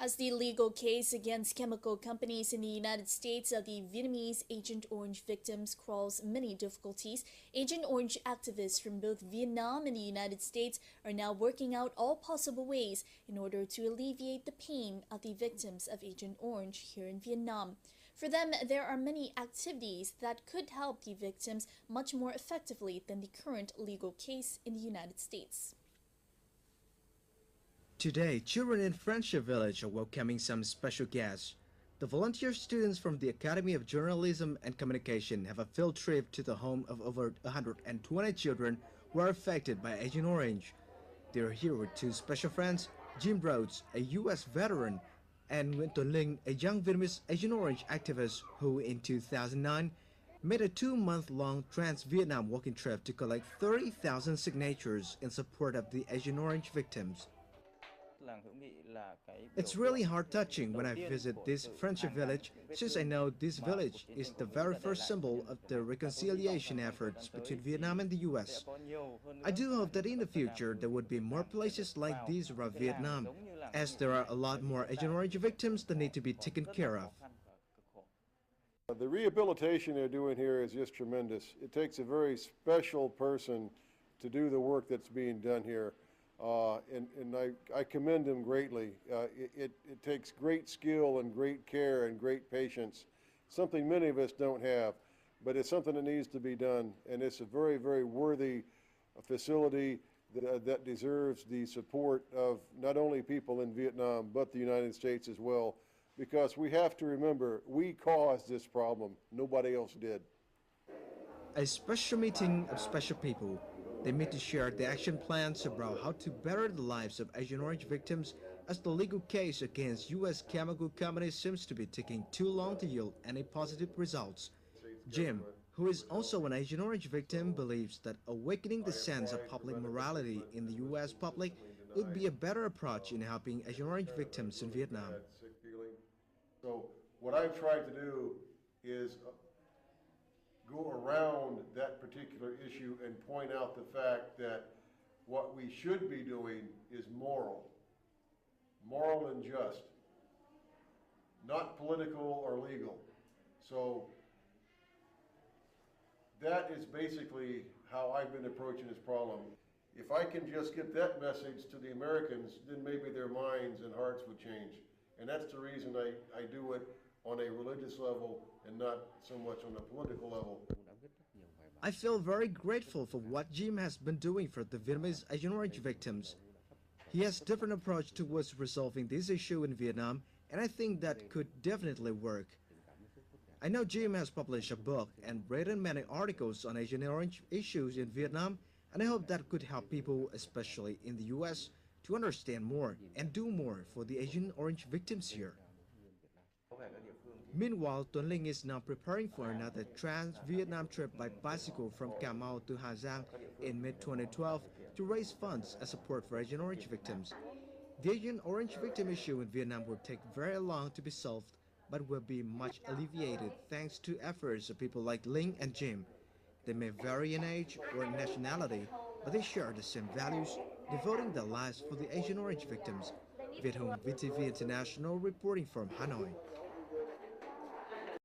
As the legal case against chemical companies in the United States of the Vietnamese Agent Orange victims crawls many difficulties, Agent Orange activists from both Vietnam and the United States are now working out all possible ways in order to alleviate the pain of the victims of Agent Orange here in Vietnam. For them, there are many activities that could help the victims much more effectively than the current legal case in the United States. Today, children in Friendship Village are welcoming some special guests. The volunteer students from the Academy of Journalism and Communication have a field trip to the home of over 120 children who are affected by Agent Orange. They are here with two special friends, Jim Rhodes, a U.S. veteran, and Nguyen Tuấn Linh, a young Vietnamese Agent Orange activist who, in 2009, made a 2-month-long trans-Vietnam walking trip to collect 30,000 signatures in support of the Agent Orange victims. It's really heart-touching when I visit this Friendship Village, since I know this village is the very first symbol of the reconciliation efforts between Vietnam and the U.S. I do hope that in the future there would be more places like these around Vietnam, as there are a lot more Agent Orange victims that need to be taken care of. The rehabilitation they're doing here is just tremendous. It takes a very special person to do the work that's being done here. And I commend them greatly. It takes great skill and great care and great patience, something many of us don't have, but it's something that needs to be done, and it's a very, very worthy facility that deserves the support of not only people in Vietnam, but the United States as well, because we have to remember, we caused this problem, nobody else did. A special meeting of special people. They meet to share the action plans about how to better the lives of Agent Orange victims, as the legal case against U.S. chemical companies seems to be taking too long to yield any positive results. Jim, who is also an Agent Orange victim, believes that awakening the sense of public morality in the U.S. public would be a better approach in helping Agent Orange victims in Vietnam. So what I've tried to do is go around that particular issue and point out the fact that what we should be doing is moral and just, not political or legal. So that is basically how I've been approaching this problem. If I can just get that message to the Americans, then maybe their minds and hearts would change. And that's the reason I do it on a religious level and not so much on a political level. I feel very grateful for what Jim has been doing for the Vietnamese Agent Orange victims. He has a different approach towards resolving this issue in Vietnam, and I think that could definitely work. I know Jim has published a book and written many articles on Agent Orange issues in Vietnam, and I hope that could help people, especially in the U.S., to understand more and do more for the Agent Orange victims here. Meanwhile, Tuấn Linh is now preparing for another trans-Vietnam trip by bicycle from Cà Mau to Hà Giang in mid-2012 to raise funds as support for Agent Orange victims. The Agent Orange victim issue in Vietnam will take very long to be solved, but will be much alleviated thanks to efforts of people like Linh and Jim. They may vary in age or nationality, but they share the same values, devoting their lives for the Agent Orange victims. Việt Hùng, VTV International, reporting from Hanoi.